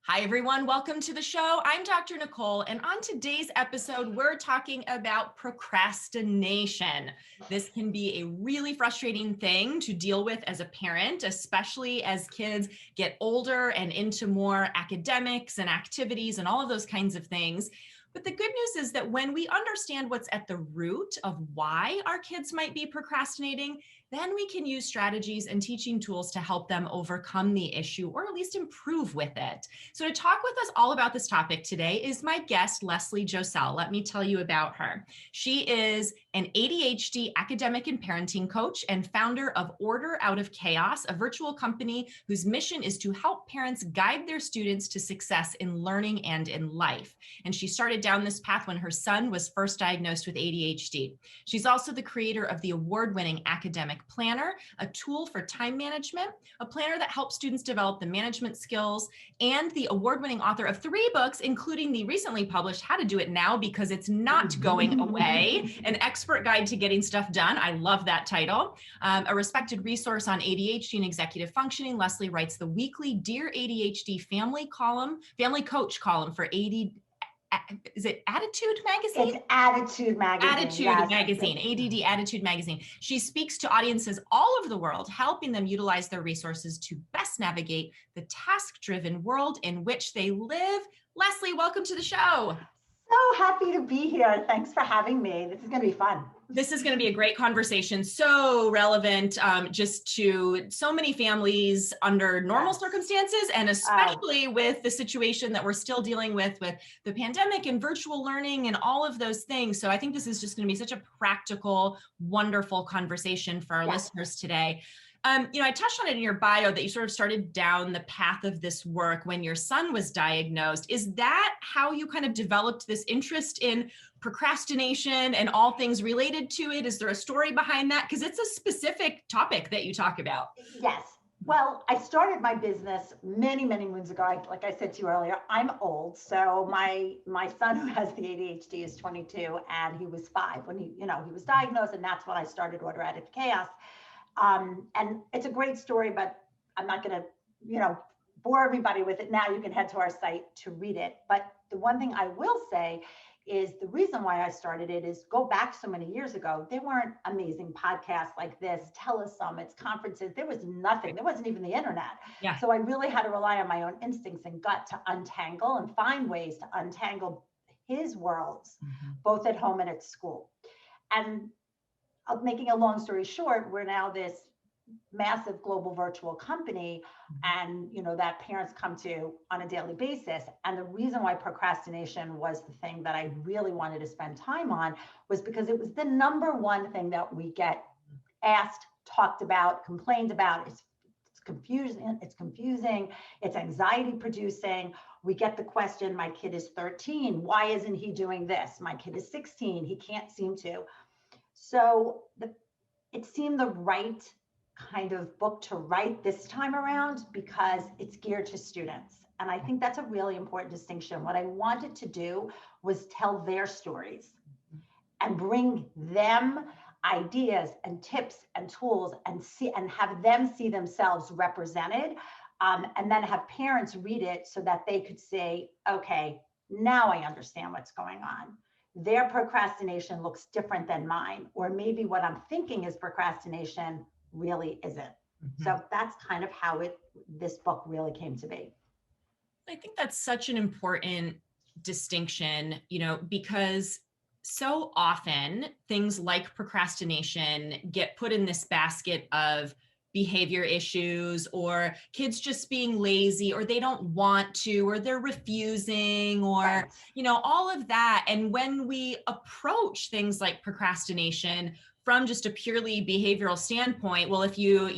Hi, everyone. Welcome to the show. I'm Dr. Nicole, and on today's episode, we're talking about procrastination. This can be a really frustrating thing to deal with as a parent, especially as kids get older and into more academics and activities and all of those kinds of things. But the good news is that when we understand what's at the root of why our kids might be procrastinating, then we can use strategies and teaching tools to help them overcome the issue or at least improve with it. So to talk with us all about this topic today is my guest, Leslie Josel. Let me tell you about her. She is an ADHD academic and parenting coach and founder of Order Out of Chaos, a virtual company whose mission is to help parents guide their students to success in learning and in life. And she started down this path when her son was first diagnosed with ADHD. She's also the creator of the award-winning Academic Planner, a tool for time management, a planner that helps students develop the management skills, and the award-winning author of 3 books, including the recently published How to Do It Now Because It's Not Going Away, an expert guide to getting stuff done. I love that title. A respected resource on ADHD and executive functioning. Leslie writes the weekly Dear ADHD Family Coach column for is it ADDitude Magazine? It's ADDitude Magazine. ADDitude Magazine, ADD-academic Magazine. She speaks to audiences all over the world, helping them utilize their resources to best navigate the task-driven world in which they live. Leslie, welcome to the show. So happy to be here. Thanks for having me. This is going to be fun. This is going to be a great conversation, so relevant just to so many families under normal circumstances, and especially with the situation that we're still dealing with the pandemic and virtual learning and all of those things. So I think this is just going to be such a practical, wonderful conversation for our listeners today. I touched on it in your bio that you sort of started down the path of this work when your son was diagnosed. Is that how you kind of developed this interest in procrastination and all things related to it? Is there a story behind that? Because it's a specific topic that you talk about. Yes. Well, I started my business many, many moons ago. Like I said to you earlier, I'm old. So my son who has the ADHD is 22 and he was 5 when he was diagnosed. And that's when I started Order Out of Chaos. And it's a great story, but I'm not going to, bore everybody with it now. You can head to our site to read it. But the one thing I will say is the reason why I started it is go back so many years ago. There weren't amazing podcasts like this, telesummits, conferences. There was nothing. There wasn't even the internet. Yeah. So I really had to rely on my own instincts and gut to untangle and find ways to untangle his worlds, both at home and at school. And making a long story short, we're now this massive global virtual company and that parents come to on a daily basis. And the reason why procrastination was the thing that I really wanted to spend time on was because it was the number one thing that we get asked, talked about, complained about. It's confusing, it's anxiety producing. We get the question, my kid is 13, why isn't he doing this? My kid is 16, he can't seem to. So it seemed the right kind of book to write this time around because it's geared to students. And I think that's a really important distinction. What I wanted to do was tell their stories and bring them ideas and tips and tools and have them see themselves represented, and then have parents read it so that they could say, okay, now I understand what's going on. Their procrastination looks different than mine, or maybe what I'm thinking is procrastination really isn't. So that's kind of how this book really came to be. I think that's such an important distinction, because so often things like procrastination get put in this basket of behavior issues or kids just being lazy or they don't want to or they're refusing or all of that. And when we approach things like procrastination from just a purely behavioral standpoint, well, if you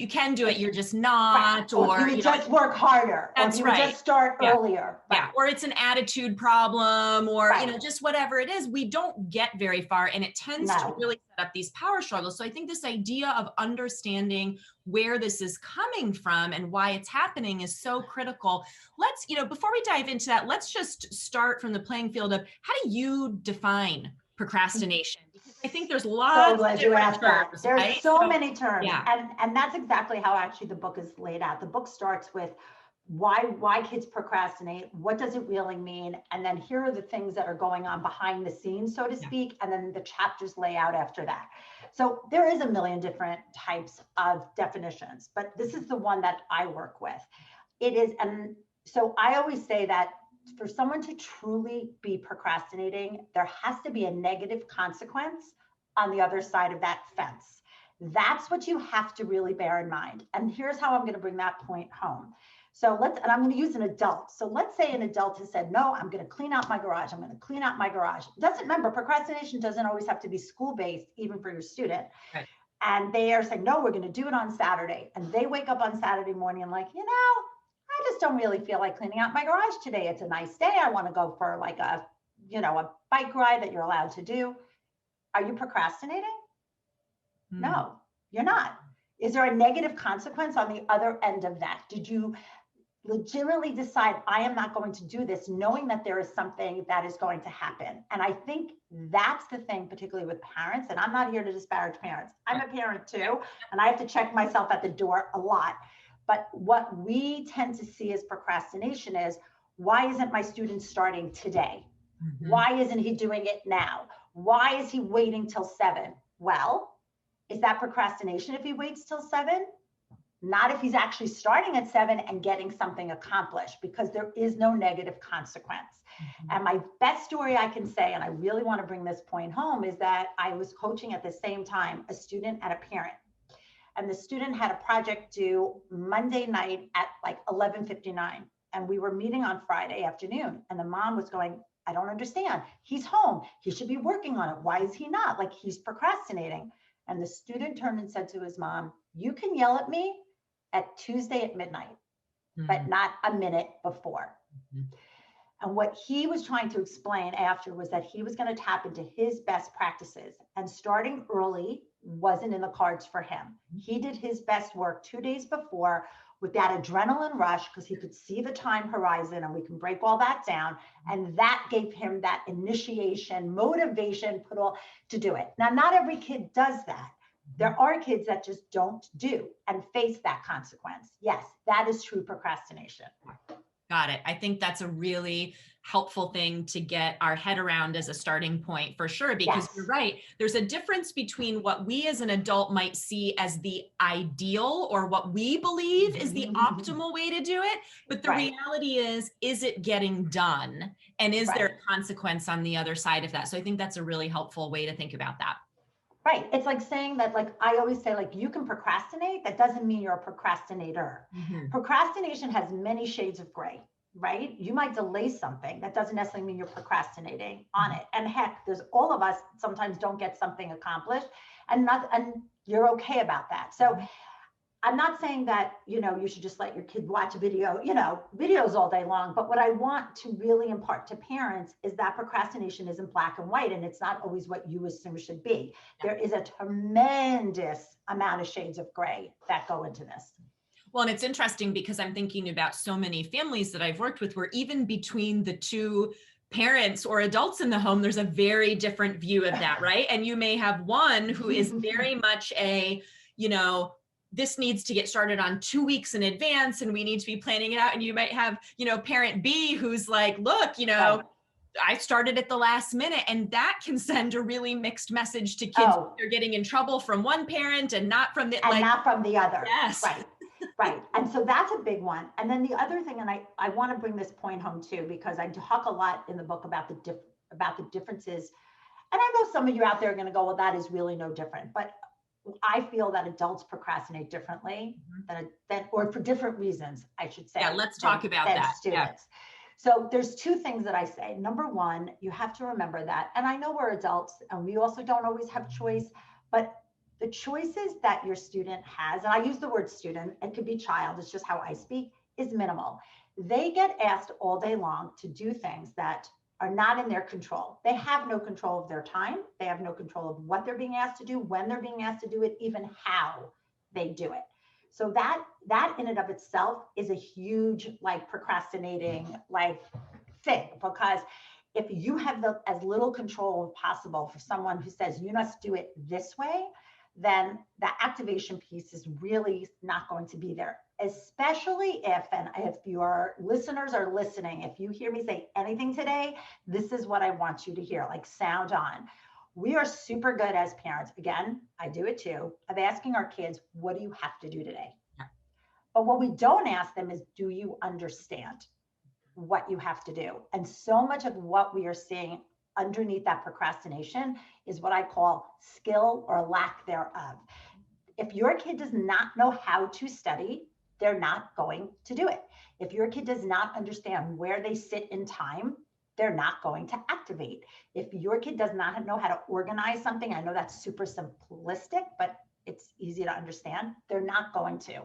can do it, you're just not, or you just work harder, that's or you just start earlier. Yeah, or it's an attitude problem, or just whatever it is, we don't get very far, and it tends to really set up these power struggles. So I think this idea of understanding where this is coming from and why it's happening is so critical. Let's, before we dive into that, let's just start from the playing field of how do you define procrastination? Because I think there's lots of different terms. There's so many terms. Yeah. And that's exactly how actually the book is laid out. The book starts with why kids procrastinate, what does it really mean? And then here are the things that are going on behind the scenes, so to speak, and then the chapters lay out after that. So there is a million different types of definitions, but this is the one that I work with. It is, and so I always say that for someone to truly be procrastinating, there has to be a negative consequence on the other side of that fence. That's what you have to really bear in mind. And here's how I'm going to bring that point home. So and I'm going to use an adult. So let's say an adult has said, no, I'm going to clean out my garage. I'm going to clean out my garage. Remember, procrastination doesn't always have to be school-based, even for your student. Right. And they are saying, no, we're going to do it on Saturday. And they wake up on Saturday morning and like, I just don't really feel like cleaning out my garage today. It's a nice day. I want to go for like a bike ride that you're allowed to do. Are you procrastinating? No, you're not. Is there a negative consequence on the other end of that? Did you legitimately decide, I am not going to do this, knowing that there is something that is going to happen? And I think that's the thing, particularly with parents, and I'm not here to disparage parents. I'm a parent too, and I have to check myself at the door a lot. But what we tend to see as procrastination is, why isn't my student starting today? Mm-hmm. Why isn't he doing it now? Why is he waiting till 7? Well, is that procrastination if he waits till 7? Not if he's actually starting at 7 and getting something accomplished, because there is no negative consequence. Mm-hmm. And my best story I can say, and I really want to bring this point home, is that I was coaching at the same time a student and a parent. And the student had a project due Monday night at like 11:59. And we were meeting on Friday afternoon. And the mom was going, I don't understand. He's home. He should be working on it. Why is he not? Like, he's procrastinating. And the student turned and said to his mom, you can yell at me at Tuesday at midnight, but not a minute before. And what he was trying to explain after was that he was going to tap into his best practices, and starting early wasn't in the cards for him. He did his best work 2 days before with that adrenaline rush, because he could see the time horizon, and we can break all that down. And that gave him that initiation, motivation, to do it. Now, not every kid does that. There are kids that just don't do and face that consequence. Yes, that is true procrastination. Got it. I think that's a really helpful thing to get our head around as a starting point, for sure, because You're right. There's a difference between what we as an adult might see as the ideal, or what we believe is the optimal way to do it. But the reality is it getting done? And is there a consequence on the other side of that? So I think that's a really helpful way to think about that. Right. It's like saying that, like, I always say, like, you can procrastinate. That doesn't mean you're a procrastinator. Mm-hmm. Procrastination has many shades of gray, right? You might delay something. That doesn't necessarily mean you're procrastinating on it. And heck, there's all of us sometimes don't get something accomplished, and you're okay about that. So I'm not saying that, you should just let your kid watch a video, videos all day long. But what I want to really impart to parents is that procrastination isn't black and white, and it's not always what you assume should be. There is a tremendous amount of shades of gray that go into this. Well, and it's interesting because I'm thinking about so many families that I've worked with where even between the two parents or adults in the home, there's a very different view of that, right? And you may have one who is very much this needs to get started on 2 weeks in advance and we need to be planning it out. And you might have, parent B who's like, look, I started at the last minute, and that can send a really mixed message to kids. They're getting in trouble from one parent and not from not from the other. Yes. Right. Right. And so that's a big one. And then the other thing, and I want to bring this point home too, because I talk a lot in the book about the differences. And I know some of you out there are going to go, well, that is really no different. But I feel that adults procrastinate differently or for different reasons, I should say. Yeah, let's talk about that. Students. Yeah. So there's two things that I say. Number one, you have to remember that, and I know we're adults and we also don't always have choice, but the choices that your student has, and I use the word student, it could be child, it's just how I speak, is minimal. They get asked all day long to do things that are not in their control. They have no control of their time. They have no control of what they're being asked to do, when they're being asked to do it, even how they do it. So that in and of itself is a huge, procrastinating, thing, because if you have as little control as possible for someone who says, you must do it this way, then the activation piece is really not going to be there, especially if, and if your listeners are listening, if you hear me say anything today, this is what I want you to hear, like sound on. We are super good as parents. Again, I do it too, of asking our kids, what do you have to do today? Yeah. But what we don't ask them is, do you understand what you have to do? And so much of what we are seeing underneath that procrastination is what I call skill or lack thereof. If your kid does not know how to study, they're not going to do it. If your kid does not understand where they sit in time, they're not going to activate. If your kid does not know how to organize something, I know that's super simplistic, but it's easy to understand, they're not going to.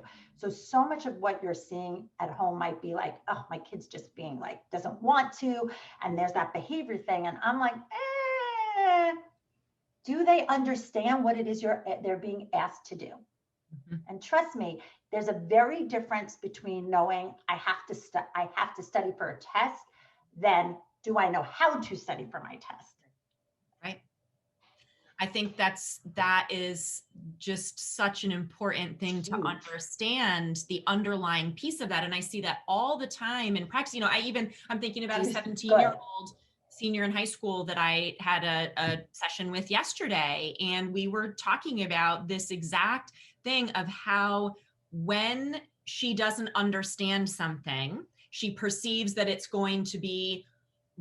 So much of what you're seeing at home might be like, oh, my kid's just being like, doesn't want to. And there's that behavior thing. And I'm like, do they understand what it is they're being asked to do? Mm-hmm. And trust me, there's a very difference between knowing I have to study for a test than do I know how to study for my test? Right. I think that is just such an important thing to understand, the underlying piece of that. And I see that all the time in practice. I'm thinking about a 17-year-old senior in high school that I had a session with yesterday. And we were talking about this exact thing of how when she doesn't understand something, she perceives that it's going to be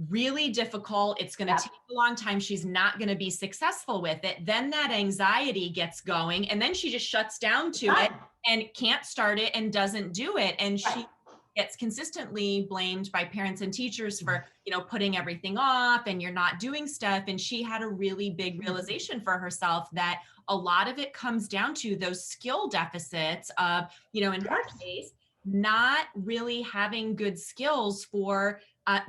really difficult. It's going to take a long time. She's not going to be successful with it. Then that anxiety gets going, and then she just shuts down to it and can't start it and doesn't do it. And she gets consistently blamed by parents and teachers for, putting everything off and you're not doing stuff. And she had a really big realization for herself that a lot of it comes down to those skill deficits of, in her case, not really having good skills for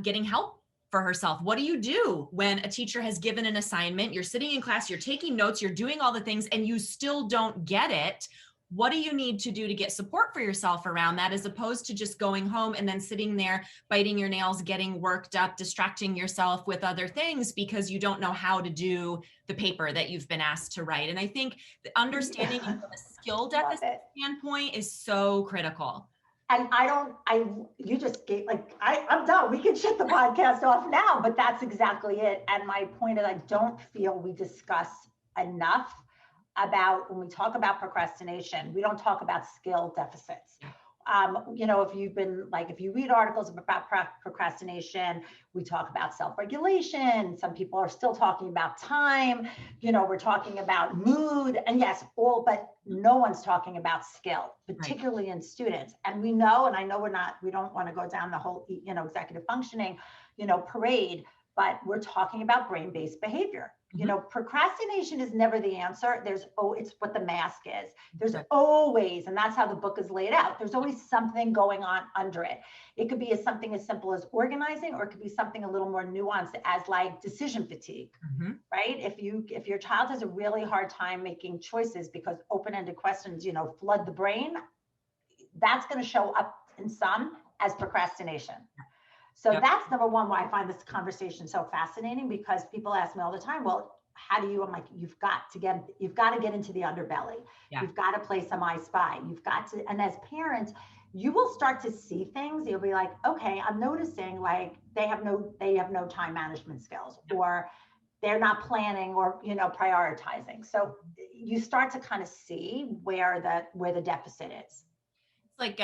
getting help for herself. What do you do when a teacher has given an assignment, you're sitting in class, you're taking notes, you're doing all the things, and you still don't get it? What do you need to do to get support for yourself around that, as opposed to just going home and then sitting there, biting your nails, getting worked up, distracting yourself with other things because you don't know how to do the paper that you've been asked to write? And I think the understanding from a skill deficit standpoint is so critical. And you just gave, I'm done. We can shut the podcast off now, but that's exactly it. And my point is, I don't feel we discuss enough about, when we talk about procrastination, we don't talk about skill deficits. If you read articles about procrastination, we talk about self-regulation. Some people are still talking about time. We're talking about mood, and yes, but no one's talking about skill, particularly in students. And we know, and I know we don't want to go down the whole, executive functioning, parade, but we're talking about brain-based behavior. Procrastination is never the answer. It's what the mask is. There's always, and that's how the book is laid out, there's always something going on under it. It could be something as simple as organizing, or it could be something a little more nuanced as like decision fatigue, right? If your child has a really hard time making choices because open-ended questions, flood the brain, that's going to show up in some as procrastination. So that's number one, why I find this conversation so fascinating, because people ask me all the time, well, how do you, I'm like, you've got to get into the underbelly. Yeah. You've got to play some I Spy. You've got to, and as parents, you will start to see things. You'll be like, okay, I'm noticing like they have no time management skills, or they're not planning or, prioritizing. So you start to kind of see where the deficit is. Like,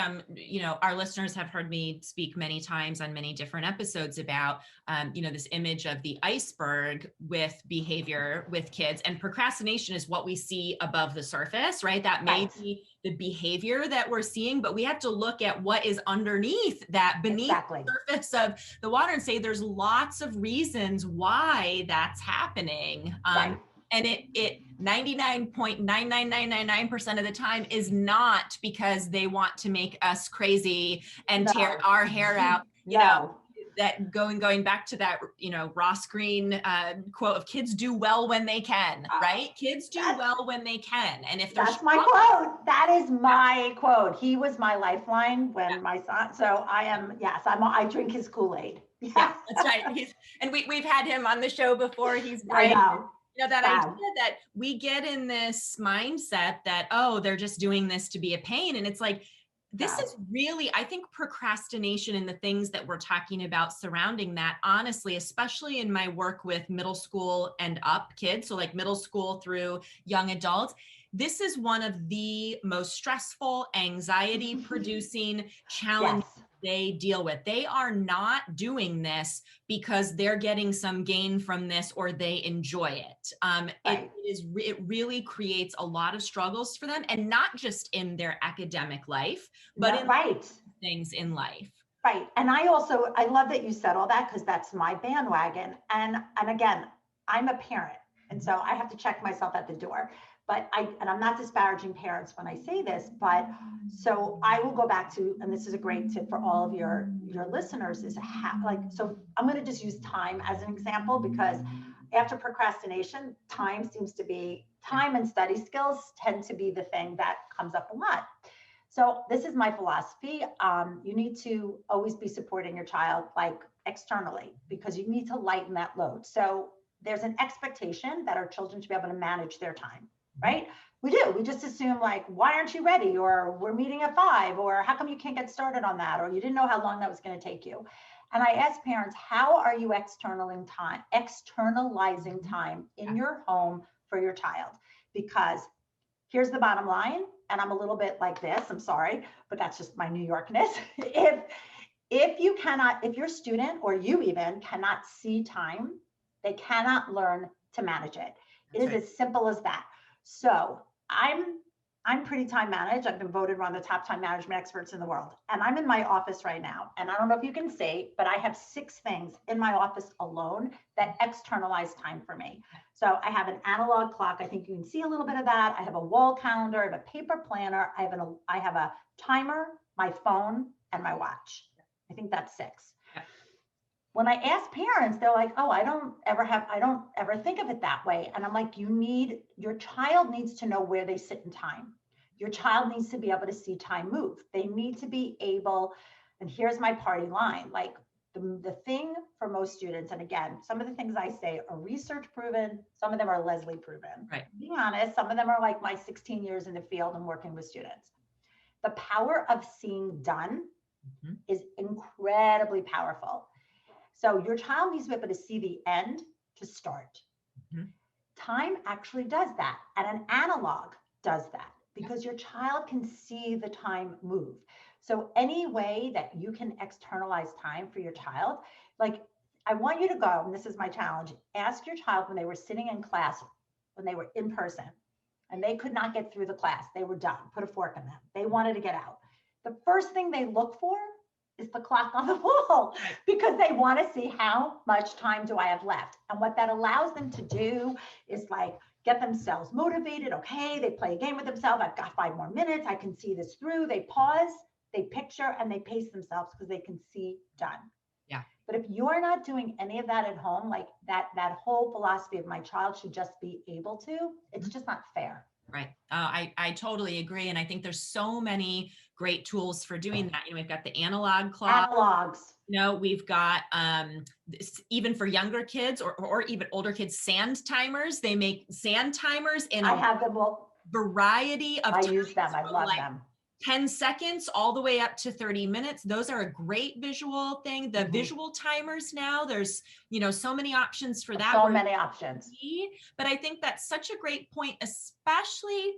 our listeners have heard me speak many times on many different episodes about, this image of the iceberg with behavior with kids, and procrastination is what we see above the surface, right? That may be the behavior that we're seeing, but we have to look at what is underneath that, beneath the surface of the water, and say there's lots of reasons why that's happening. And it 99.99999% of the time is not because they want to make us crazy and tear our hair out. That going back to that, Ross Greene quote of kids do well when they can, right? Kids do well when they can. And if that's my quote, that is my quote. He was my lifeline when my son, so I drink his Kool-Aid. Yeah, that's right. And we've had him on the show before. He's great. that Wow. idea that we get in this mindset that, oh, they're just doing this to be a pain. And it's like, this is really, I think procrastination and the things that we're talking about surrounding that, honestly, especially in my work with middle school and up kids, so like middle school through young adults, this is one of the most stressful, anxiety producing challenges Yes. they deal with. They are not doing this because they're getting some gain from this or they enjoy it. Right. It really creates a lot of struggles for them, and not just in their academic life, but No, in right. things in life. Right. And I love that you said all that, because that's my bandwagon. And again, I'm a parent. And so I have to check myself at the door. But I'm not disparaging parents when I say this, but so I will go back to, and this is a great tip for all of your listeners, is so I'm going to just use time as an example, because after procrastination, time and study skills tend to be the thing that comes up a lot. So this is my philosophy. You need to always be supporting your child, like externally, because you need to lighten that load. So there's an expectation that our children should be able to manage their time, right? We do. We just assume, like, why aren't you ready? Or we're meeting at 5, or how come you can't get started on that? Or you didn't know how long that was going to take you. And I ask parents, how are you externalizing time in your home for your child? Because here's the bottom line, and I'm a little bit like this, I'm sorry, but that's just my New Yorkness. If your student or you even cannot see time, they cannot learn to manage it. It is as simple as that. So I'm pretty time managed. I've been voted one of the top time management experts in the world. And I'm in my office right now. And I don't know if you can see, but I have 6 things in my office alone that externalize time for me. So I have an analog clock. I think you can see a little bit of that. I have a wall calendar. I have a paper planner. I have a timer, my phone, and my watch. I think that's 6. When I ask parents, they're like, oh, I don't ever think of it that way. And I'm like, your child needs to know where they sit in time. Your child needs to be able to see time move. They need to be able, and here's my party line, like the thing for most students, and again, some of the things I say are research proven, some of them are Leslie proven. Right. Being honest, some of them are like my 16 years in the field and working with students. The power of seeing done is incredibly powerful. So your child needs to be able to see the end to start. Time actually does that, and an analog does that, because your child can see the time move. So any way that you can externalize time for your child, like I want you to go, and this is my challenge, ask your child when they were sitting in class, when they were in person, and they could not get through the class, they were done, put a fork in them, they wanted to get out. The first thing they look for is the clock on the wall, because they want to see how much time do I have left. And what that allows them to do is like get themselves motivated. Okay, they play a game with themselves. I've got 5 more minutes. I can see this through. They pause, they picture, and they pace themselves because they can see done. Yeah. But if you're not doing any of that at home, like that whole philosophy of my child should just be able to, it's just not fair. Right. I totally agree. And I think there's so many great tools for doing that. We've got the analog clock. Analogs. We've got even for younger kids or even older kids, sand timers. They make sand timers in I have them all. Variety of I times, use them. I love like them. 10 seconds all the way up to 30 minutes. Those are a great visual thing. The visual timers now, there's, so many options for that. So many options. But I think that's such a great point, especially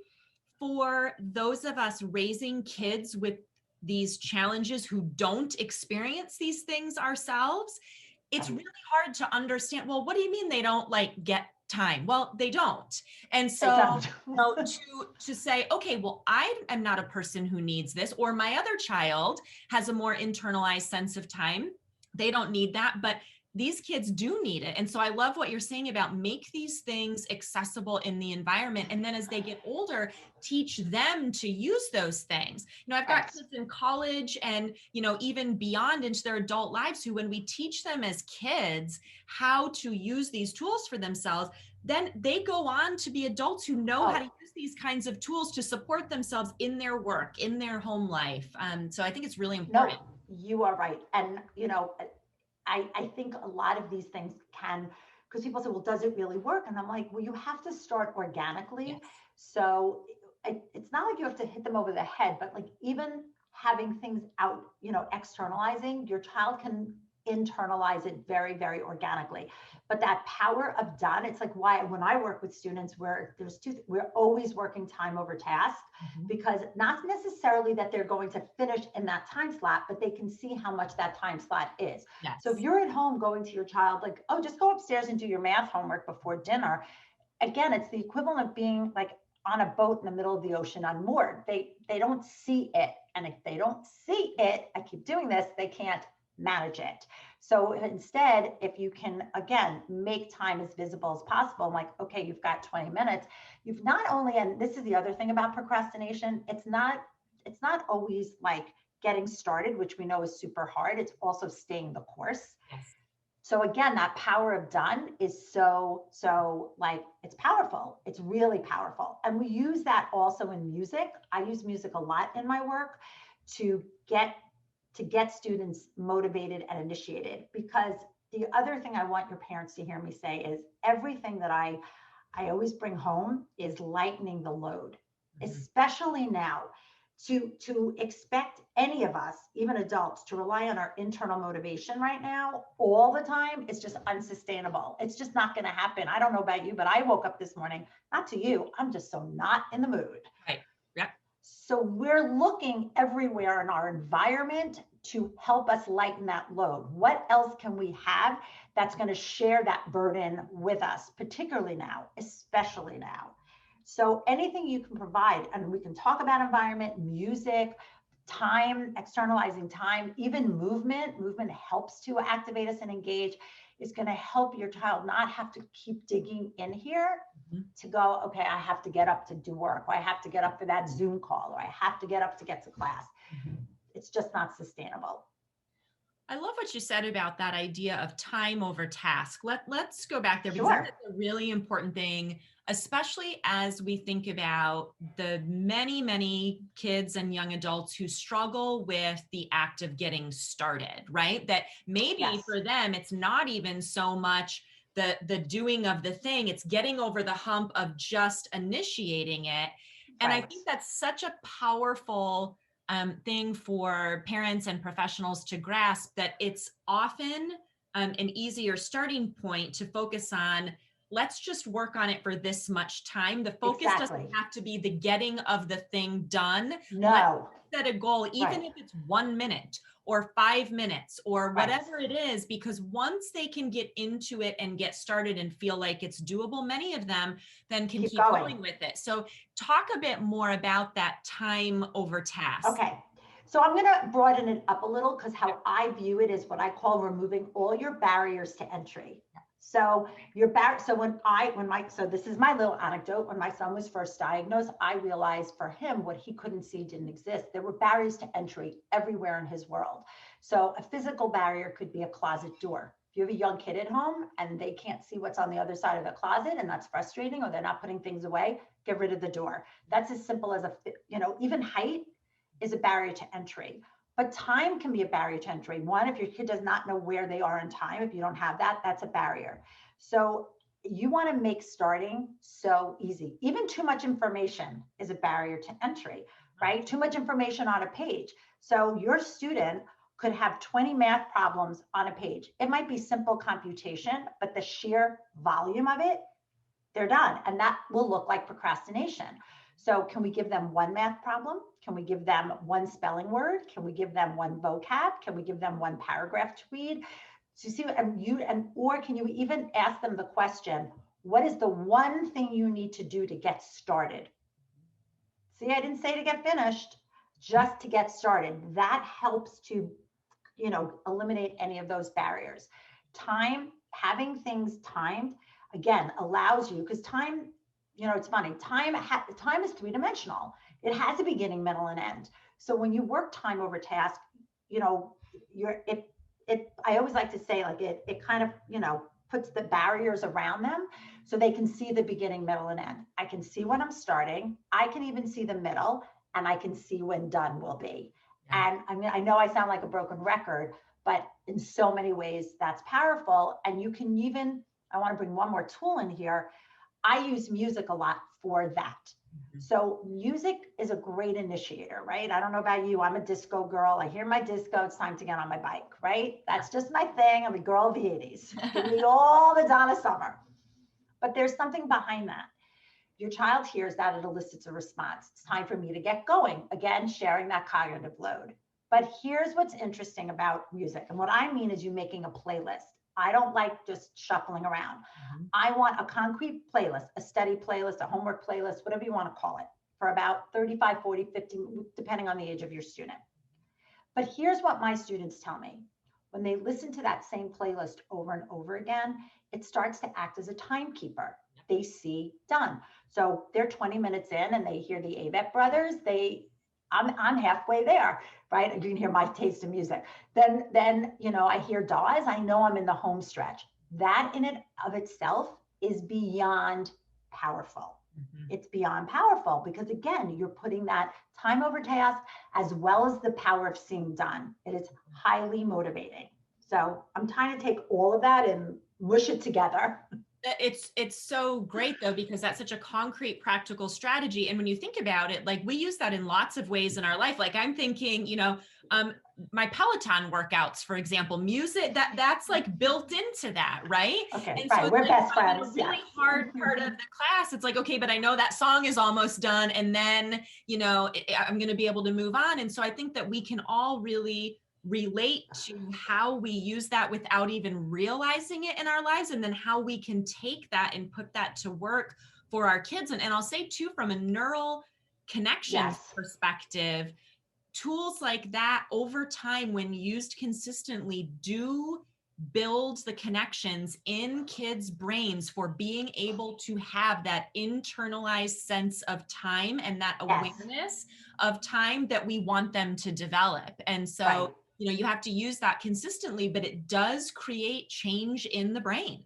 for those of us raising kids with these challenges who don't experience these things ourselves. It's really hard to understand, well, what do you mean they don't get time? Well, they don't. And so to say, okay, well, I am not a person who needs this, or my other child has a more internalized sense of time. They don't need that, but these kids do need it. And so I love what you're saying about make these things accessible in the environment. And then as they get older, teach them to use those things. I've got kids in college and, even beyond into their adult lives who, when we teach them as kids how to use these tools for themselves, then they go on to be adults who know how to use these kinds of tools to support themselves in their work, in their home life. So I think it's really important. No, you are right. And, I think a lot of these things can because people say, well, does it really work? And I'm like, well, you have to start organically. Yes. So it's not like you have to hit them over the head, but like even having things out, externalizing, your child can internalize it very, very organically. But that power of done, it's like why when I work with students where we're always working time over task, because not necessarily that they're going to finish in that time slot, but they can see how much that time slot is. Yes. So if you're at home going to your child, like, oh, just go upstairs and do your math homework before dinner. Again, it's the equivalent of being like on a boat in the middle of the ocean unmoored. They don't see it. And if they don't see it, I keep doing this, they can't manage it. So instead, if you can, again, make time as visible as possible, I'm like, okay, you've got 20 minutes. You've not only, and this is the other thing about procrastination, it's not always like getting started, which we know is super hard. It's also staying the course. Yes. So again, that power of done is so like, it's powerful. It's really powerful. And we use that also in music. I use music a lot in my work to get students motivated and initiated, because the other thing I want your parents to hear me say is everything that I always bring home is lightening the load, especially now. To expect any of us, even adults, to rely on our internal motivation right now all the time is just unsustainable. It's just not going to happen. I don't know about you, but I woke up this morning, not to you, I'm just so not in the mood. Right. Yeah. So we're looking everywhere in our environment to help us lighten that load. What else can we have that's going to share that burden with us, particularly now, especially now? So anything you can provide, and we can talk about environment, music, time, externalizing time, even movement. Movement helps to activate us and engage. Is going to help your child not have to keep digging in here to go, okay, I have to get up to do work, or I have to get up for that Zoom call, or I have to get up to get to class. It's just not sustainable. I love what you said about that idea of time over task. Let's go back there, because Sure. that's a really important thing, especially as we think about the many, many kids and young adults who struggle with the act of getting started, right? That maybe Yes. for them, it's not even so much the doing of the thing, it's getting over the hump of just initiating it. And I Right. think that's such a powerful thing for parents and professionals to grasp, that it's often an easier starting point to focus on, let's just work on it for this much time. The focus doesn't have to be the getting of the thing done. No. Let's set a goal, even if it's 1 minute or 5 minutes or whatever it is, because once they can get into it and get started and feel like it's doable, many of them then can keep going with it. So talk a bit more about that time over task. Okay. So I'm going to broaden it up a little, because how I view it is what I call removing all your barriers to entry. So so this is my little anecdote. When my son was first diagnosed, I realized for him, what he couldn't see didn't exist. There were barriers to entry everywhere in his world. So a physical barrier could be a closet door. If you have a young kid at home and they can't see what's on the other side of the closet, and that's frustrating, or they're not putting things away, get rid of the door. That's as simple as even height is a barrier to entry. But time can be a barrier to entry. One, if your kid does not know where they are in time, if you don't have that, that's a barrier. So you want to make starting so easy. Even too much information is a barrier to entry, right? Too much information on a page. So your student could have 20 math problems on a page. It might be simple computation, but the sheer volume of it, they're done. And that will look like procrastination. So can we give them one math problem? Can we give them one spelling word? Can we give them one vocab? Can we give them one paragraph to read? So you see, or can you even ask them the question, what is the one thing you need to do to get started? See, I didn't say to get finished, just to get started. That helps to, eliminate any of those barriers. Time, having things timed, again, allows you, because time, it's funny, time is three-dimensional. It has a beginning, middle, and end. So when you work time over task, I always like to say, like, it kind of, puts the barriers around them so they can see the beginning, middle, and end. I can see when I'm starting. I can even see the middle, and I can see when done will be. And I know I sound like a broken record, but in so many ways that's powerful. And you can even I want to bring one more tool in here. I use music a lot for that. So music is a great initiator, right? I don't know about you. I'm a disco girl. I hear my disco. It's time to get on my bike, right? That's just my thing. I'm a girl of the 80s. Give me all the Donna Summer. But there's something behind that. Your child hears that, it elicits a response. It's time for me to get going. Again, sharing that cognitive load. But here's what's interesting about music. And what I mean is you making a playlist. I don't like just shuffling around. I want a concrete playlist, a steady playlist, a homework playlist, whatever you want to call it, for about 35, 40, 50, depending on the age of your student. But here's what my students tell me. When they listen to that same playlist over and over again, it starts to act as a timekeeper. They see done. So they're 20 minutes in and they hear the Avett Brothers. I'm halfway there, right? You can hear my taste in music. Then I hear Dawes. I know I'm in the home stretch. That in and of itself is beyond powerful. It's beyond powerful because again, you're putting that time over task as well as the power of seeing done. It is highly motivating. So I'm trying to take all of that and mush it together. It's so great though, because that's such a concrete, practical strategy. And when you think about it, like we use that in lots of ways in our life. Like I'm thinking, my Peloton workouts, for example, music that's like built into that, right? Okay, and right. So We're like, best friends. a really hard part of the class. It's like, okay, but I know that song is almost done. And then, I'm going to be able to move on. And so I think that we can all really relate to how we use that without even realizing it in our lives, and then how we can take that and put that to work for our kids. And I'll say too, from a neural connection perspective, tools like that over time, when used consistently, do build the connections in kids' brains for being able to have that internalized sense of time and that awareness of time that we want them to develop. And so, you have to use that consistently, but it does create change in the brain.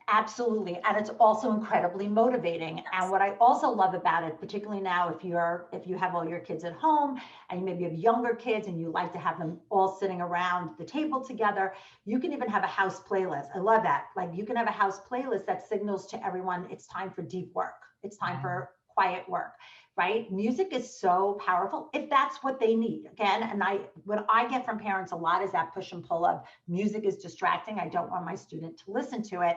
Absolutely. And it's also incredibly motivating. And what I also love about it, particularly now, if you have all your kids at home and you maybe have younger kids and you like to have them all sitting around the table together, you can even have a house playlist. I love that. Like you can have a house playlist that signals to everyone, it's time for deep work. It's time for quiet work, right? Music is so powerful if that's what they need. Again, and what I get from parents a lot is that push and pull of music is distracting. I don't want my student to listen to it.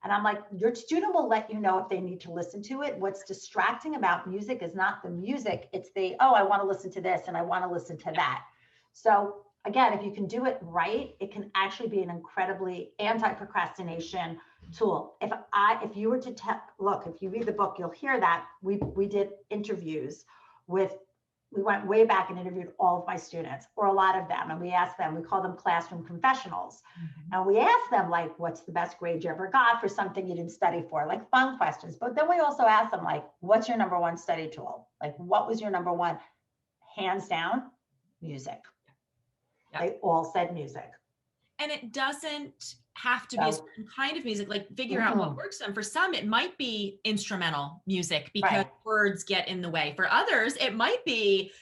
And I'm like, your student will let you know if they need to listen to it. What's distracting about music is not the music. It's I want to listen to this and I want to listen to that. So again, if you can do it right, it can actually be an incredibly anti-procrastination tool. If you were to look, if you read the book, you'll hear that we did interviews we went way back and interviewed all of my students, or a lot of them. And we asked them, we call them classroom confessionals. And we asked them, like, what's the best grade you ever got for something you didn't study for? Like fun questions. But then we also asked them, like, what's your number one study tool? Like, what was your number one? Hands down, music. They all said music. And it doesn't have to be a certain kind of music, like figure out what works for them. For some, it might be instrumental music because words get in the way. For others, it might be,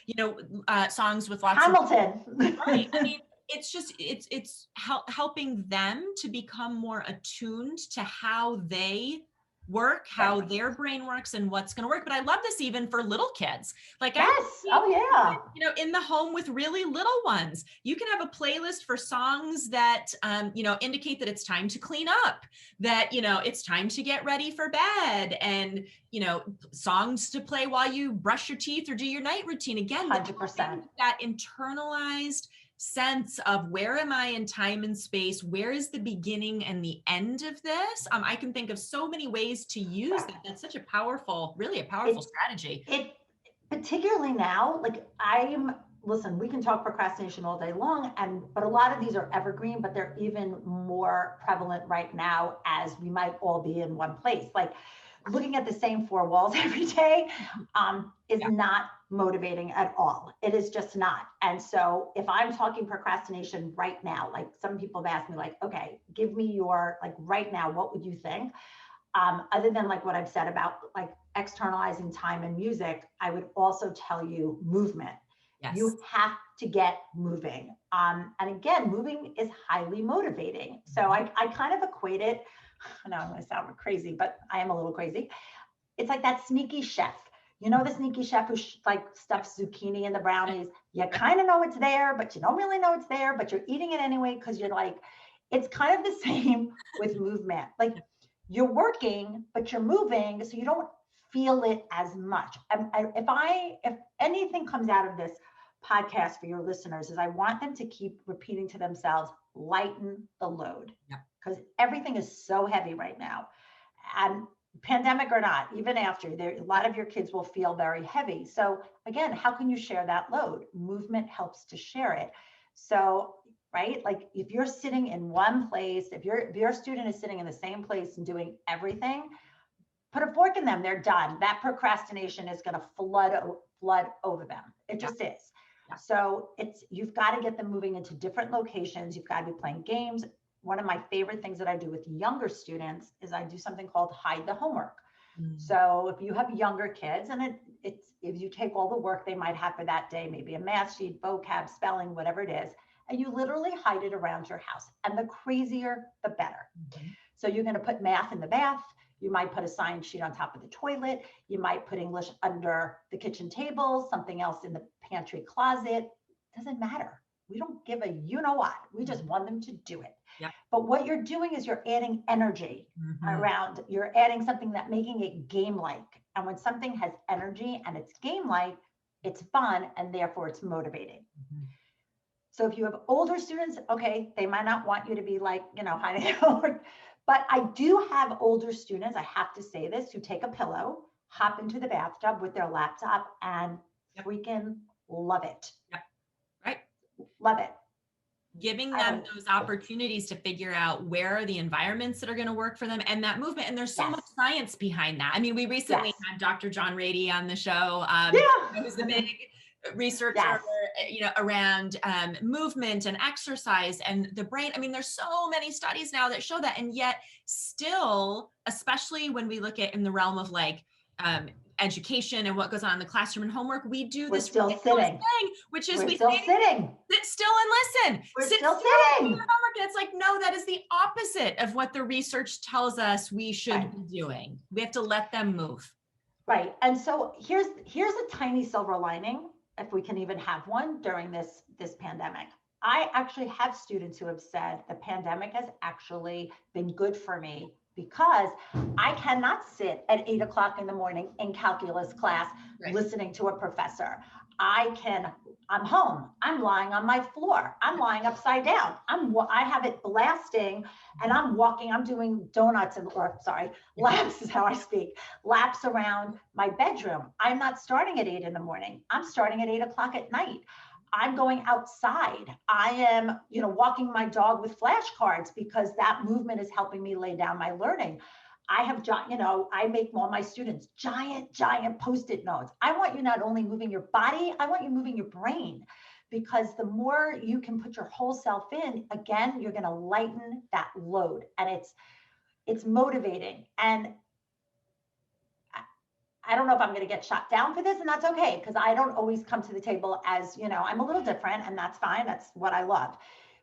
songs with lots Hamilton. Right. I mean, it's just, it's helping them to become more attuned to how they work, how their brain works and what's going to work. But I love this even for little kids. Like, in the home with really little ones, you can have a playlist for songs that, indicate that it's time to clean up, that, it's time to get ready for bed, and, songs to play while you brush your teeth or do your night routine. Again, 100%. That internalized sense of where am I in time and space? Where is the beginning and the end of this? I can think of so many ways to use that. That's such a powerful strategy. It particularly now, like listen, we can talk procrastination all day long, but a lot of these are evergreen, but they're even more prevalent right now as we might all be in one place. Like looking at the same four walls every day is not motivating at all. It is just not. And so if I'm talking procrastination right now, like some people have asked me, like, okay, give me your, like right now, what would you think? Other than like what I've said about like externalizing time and music, I would also tell you movement. Yes. You have to get moving. And again, moving is highly motivating. So I kind of equate it I know I'm going to sound crazy, but I am a little crazy. It's like that sneaky chef. You know, the sneaky chef who like stuffs zucchini in the brownies. You kind of know it's there, but you don't really know it's there, but you're eating it anyway because you're like, it's kind of the same with movement. Like you're working, but you're moving, so you don't feel it as much. If anything comes out of this podcast for your listeners, is I want them to keep repeating to themselves, lighten the load, because everything is so heavy right now. And pandemic or not, even after, there, a lot of your kids will feel very heavy. So again, how can you share that load? Movement helps to share it. So, right, like if you're sitting in one place, if your student is sitting in the same place and doing everything, put a fork in them, they're done. That procrastination is going to flood over them. It just is. So you've got to get them moving into different locations. You've got to be playing games. One of my favorite things that I do with younger students is I do something called hide the homework. So if you have younger kids, and it's if you take all the work they might have for that day, maybe a math sheet, vocab, spelling, whatever it is, and you literally hide it around your house. And the crazier, the better. So you're going to put math in the bath. You might put a science sheet on top of the toilet. You might put English under the kitchen table, something else in the pantry closet. Doesn't matter. We don't give a you know what. We just want them to do it. But what you're doing is you're adding energy around, you're adding something that making it game-like. And when something has energy and it's game-like, it's fun and therefore it's motivating. So if you have older students, okay, they might not want you to be like, hiding homework. But I do have older students, I have to say this, who take a pillow, hop into the bathtub with their laptop and freaking love it. Right. Love it. Giving them those opportunities to figure out where are the environments that are going to work for them and that movement. And there's so much science behind that. I mean, we recently had Dr. John Rady on the show, who's the big researcher, around movement and exercise and the brain. I mean, there's so many studies now that show that. And yet still, especially when we look at in the realm of like, education and what goes on in the classroom and homework, we do this still sitting thing, which is sit still and listen. We're sit still sitting. sitting. Homework. And it's like, no, that is the opposite of what the research tells us we should be doing. We have to let them move. Right. And so here's a tiny silver lining, if we can even have one during this pandemic. I actually have students who have said the pandemic has actually been good for me because I cannot sit at 8 o'clock in the morning in calculus class listening to a professor. I'm home. I'm lying on my floor. I'm lying upside down. I have it blasting and I'm walking. I'm doing laps is how I speak. Laps around my bedroom. I'm not starting at 8 in the morning. I'm starting at 8 o'clock at night. I'm going outside. I am, walking my dog with flashcards because that movement is helping me lay down my learning. I have, I make all my students giant Post-it notes. I want you not only moving your body, I want you moving your brain, because the more you can put your whole self in, again, you're going to lighten that load, and it's motivating. And I don't know if I'm going to get shot down for this, and that's okay, because I don't always come to the table as, I'm a little different, and that's fine. That's what I love.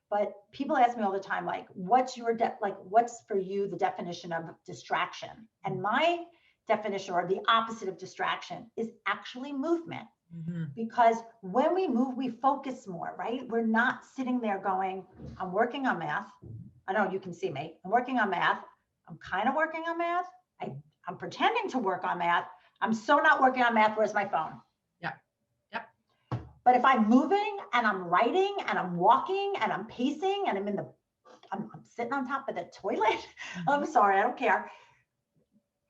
But people ask me all the time, like, what's for you the definition of distraction? And my definition, or the opposite of distraction, is actually movement. Because when we move, we focus more, right? We're not sitting there going, I'm working on math. I know you can see me. I'm working on math. I'm kind of working on math. I'm pretending to work on math. I'm so not working on math. Where's my phone? But if I'm moving and I'm writing and I'm walking and I'm pacing and I'm sitting on top of the toilet, I'm sorry, I don't care.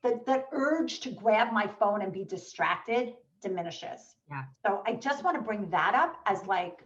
The urge to grab my phone and be distracted diminishes. So I just want to bring that up as like,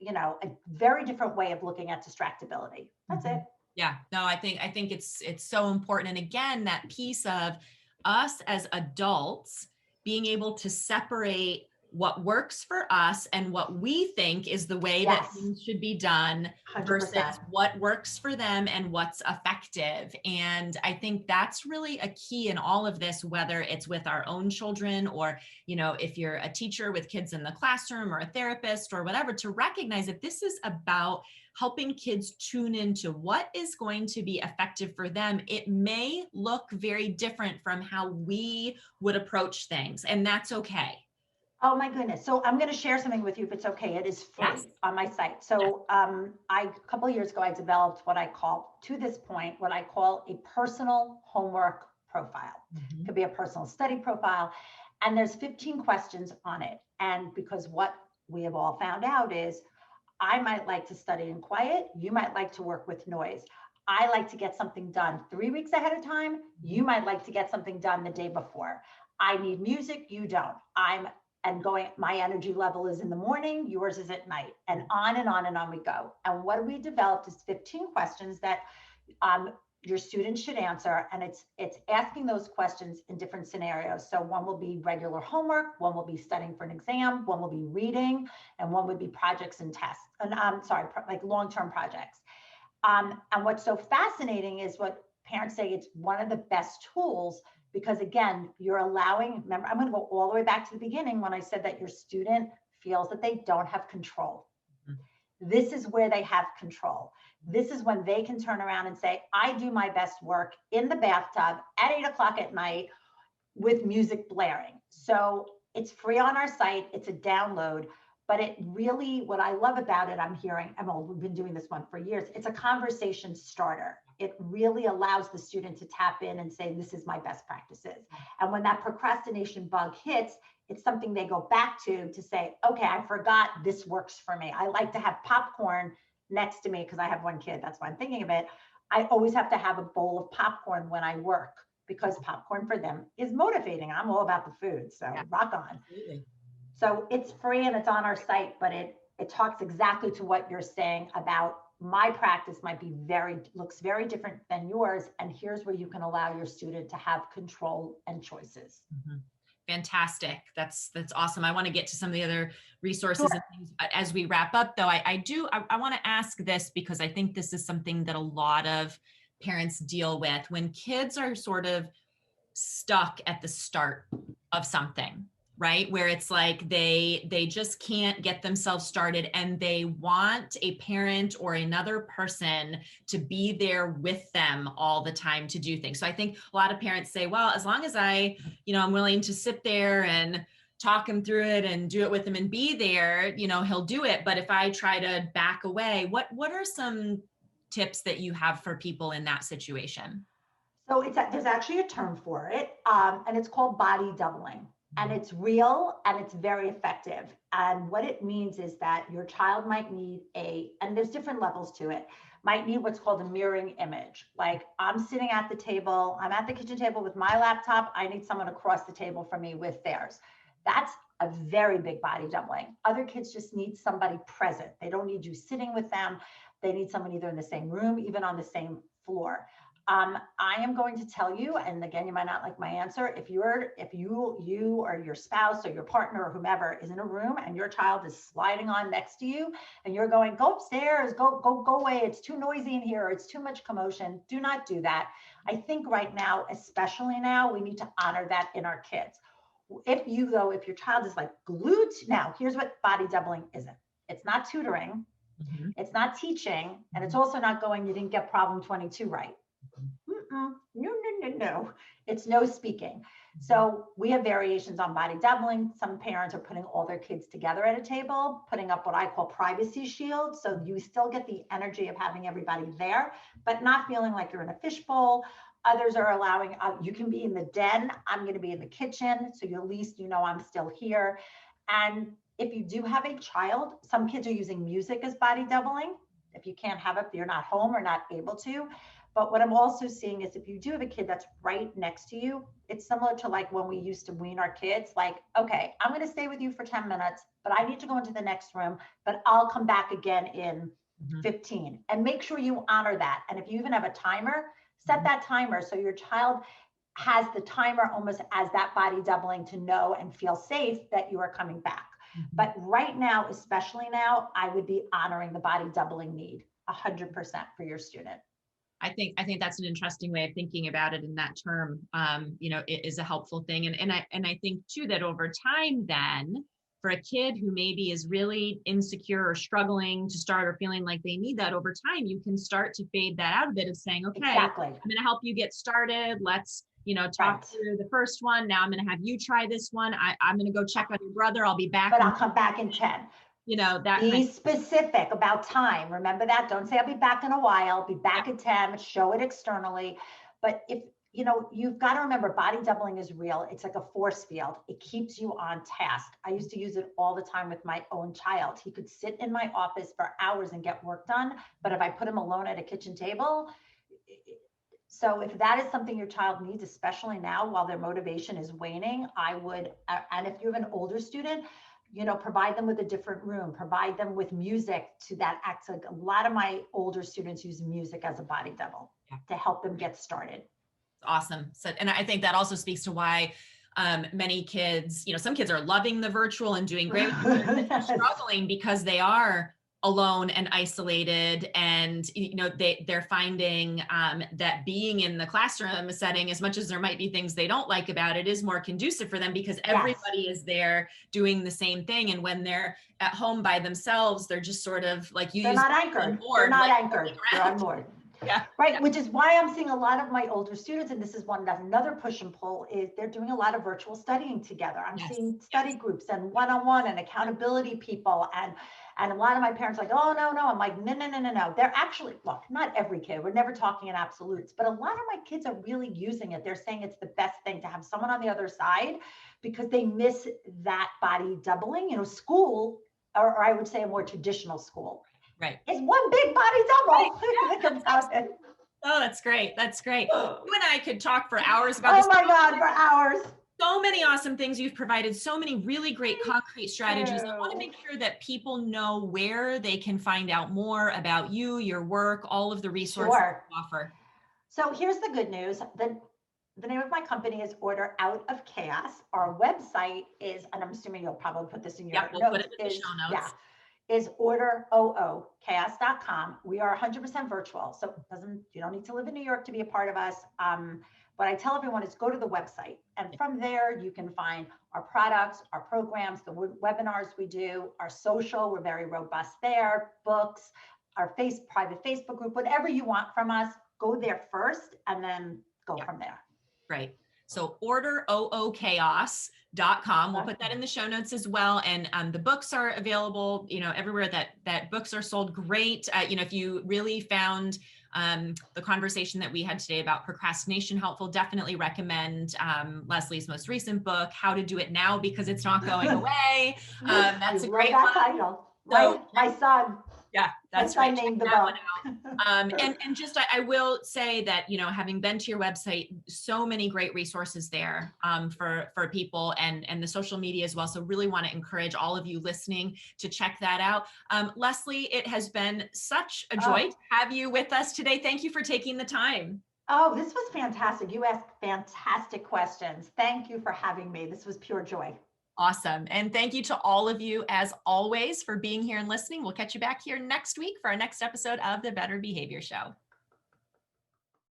a very different way of looking at distractibility. That's it. Yeah, no, I think it's so important. And again, that piece of us as adults being able to separate what works for us and what we think is the way that things should be done 100%. versus what works for them and what's effective. And I think that's really a key in all of this, whether it's with our own children or, if you're a teacher with kids in the classroom or a therapist or whatever, to recognize that this is about helping kids tune into what is going to be effective for them. It may look very different from how we would approach things, and that's okay. Oh my goodness. So I'm going to share something with you if it's okay. It is free on my site. So a couple of years ago, I developed what I call, to this point, what I call a personal homework profile. It could be a personal study profile. And there's 15 questions on it. And because what we have all found out is I might like to study in quiet. You might like to work with noise. I like to get something done 3 weeks ahead of time. You might like to get something done the day before. I need music. You don't. My energy level is in the morning, yours is at night, and on and on and on we go. And what we developed is 15 questions that your students should answer. And it's asking those questions in different scenarios. So one will be regular homework, one will be studying for an exam, one will be reading, and one would be projects and tests. And like long-term projects. And what's so fascinating is what parents say, it's one of the best tools. Because again, you're allowing, remember, I'm going to go all the way back to the beginning when I said that your student feels that they don't have control. This is where they have control. This is when they can turn around and say, I do my best work in the bathtub at 8 o'clock at night with music blaring. So it's free on our site. It's a download. But it really, what I love about it, we've been doing this one for years. It's a conversation starter. It really allows the student to tap in and say, this is my best practices. And when that procrastination bug hits, it's something they go back to say, okay, I forgot this works for me. I like to have popcorn next to me because I have one kid. That's why I'm thinking of it. I always have to have a bowl of popcorn when I work because popcorn for them is motivating. I'm all about the food. So rock on. Absolutely. So it's free and it's on our site, but it talks exactly to what you're saying about my practice looks very different than yours. And here's where you can allow your student to have control and choices. Fantastic. That's awesome. I want to get to some of the other resources and things as we wrap up, though. I want to ask this because I think this is something that a lot of parents deal with when kids are sort of stuck at the start of something, right? Where it's like they just can't get themselves started and they want a parent or another person to be there with them all the time to do things. So I think a lot of parents say, well, as long as I'm willing to sit there and talk him through it and do it with him and be there, he'll do it. But if I try to back away, what are some tips that you have for people in that situation? So there's actually a term for it, and it's called body doubling. And it's real and it's very effective. And what it means is that your child might need and there's different levels to it, might need what's called a mirroring image. Like I'm sitting at the table, I'm at the kitchen table with my laptop. I need someone across the table from me with theirs. That's a very big body doubling. Other kids just need somebody present. They don't need you sitting with them. They need someone either in the same room, even on the same floor. I am going to tell you, and again, you might not like my answer. If you or your spouse or your partner or whomever is in a room and your child is sliding on next to you and you're going, go upstairs, go away. It's too noisy in here. It's too much commotion. Do not do that. I think right now, especially now, we need to honor that in our kids. If your child is like glued now, here's what body doubling isn't. It's not tutoring. It's not teaching. And it's also not going, you didn't get problem 22 right. No. It's no speaking. So we have variations on body doubling. Some parents are putting all their kids together at a table, putting up what I call privacy shields. So you still get the energy of having everybody there, but not feeling like you're in a fishbowl. Others are allowing, you can be in the den. I'm going to be in the kitchen. So at least I'm still here. And if you do have a child, some kids are using music as body doubling. If you can't have it, if you're not home or not able to. But what I'm also seeing is if you do have a kid that's right next to you, it's similar to like when we used to wean our kids, like, okay, I'm going to stay with you for 10 minutes, but I need to go into the next room, but I'll come back again in 15, and make sure you honor that. And if you even have a timer, set that timer so your child has the timer almost as that body doubling to know and feel safe that you are coming back. But right now, especially now, I would be honoring the body doubling need 100% for your student. I think that's an interesting way of thinking about it in that term. It is a helpful thing. And I think too, that over time then, for a kid who maybe is really insecure or struggling to start or feeling like they need that, over time, you can start to fade that out a bit of saying, okay, exactly. I'm going to help you get started. Let's, talk through the first one. Now I'm going to have you try this one. I'm going to go check on your brother. I'll be back. But I'll come back in 10. That be specific about time. Remember that. Don't say I'll be back in a while. Be back at 10. Show it externally. But if you've got to remember, body doubling is real. It's like a force field. It keeps you on task. I used to use it all the time with my own child. He could sit in my office for hours and get work done. But if I put him alone at a kitchen table, so if that is something your child needs, especially now while their motivation is waning, I would, and if you have an older student, provide them with a different room, provide them with music to that act. Like a lot of my older students use music as a body double to help them get started. Awesome. So, and I think that also speaks to why many kids, some kids are loving the virtual and doing great, they're struggling because they are alone and isolated, and they're finding that being in the classroom setting, as much as there might be things they don't like about it, is more conducive for them because everybody is there doing the same thing. And when they're at home by themselves, they're just sort of like they're not anchored. They're not anchored. They're on board. Yeah. Right. Yeah. Which is why I'm seeing a lot of my older students, and this is another push and pull, is they're doing a lot of virtual studying together. I'm seeing study groups and one-on-one and accountability people, and a lot of my parents are like, oh, no. I'm like, no. They're actually, look, not every kid, we're never talking in absolutes, but a lot of my kids are really using it. They're saying it's the best thing to have someone on the other side because they miss that body doubling. School, or I would say a more traditional school. Right. It's one big body double. Right. Oh, that's great. That's great. You and I could talk for hours about this. Oh my God, for hours. So many awesome things you've provided, so many really great concrete strategies. I want to make sure that people know where they can find out more about you, your work, all of the resources you offer. So here's the good news. The name of my company is Order Out of Chaos. Our website is, and I'm assuming you'll probably put this in your we'll notes, put it in the show notes. Is orderoochaos.com. We are 100% virtual. So you don't need to live in New York to be a part of us. What I tell everyone is go to the website, and from there you can find our products, our programs, the webinars we do, our social, we're very robust there, books, our private Facebook group, whatever you want from us, go there first and then go from there. Right. So orderoochaos.com. We'll put that in the show notes as well. And the books are available, everywhere that books are sold. Great. If you really found the conversation that we had today about procrastination helpful, definitely recommend Leslie's most recent book, How to Do It Now, because it's not going away. That's a great one. Title. So, my son. Yeah, that's right. Named the book. And just, I will say that, having been to your website, so many great resources there for people and the social media as well. So really want to encourage all of you listening to check that out. Leslie, it has been such a joy to have you with us today. Thank you for taking the time. Oh, this was fantastic. You asked fantastic questions. Thank you for having me. This was pure joy. Awesome. And thank you to all of you, as always, for being here and listening. We'll catch you back here next week for our next episode of the Better Behavior Show.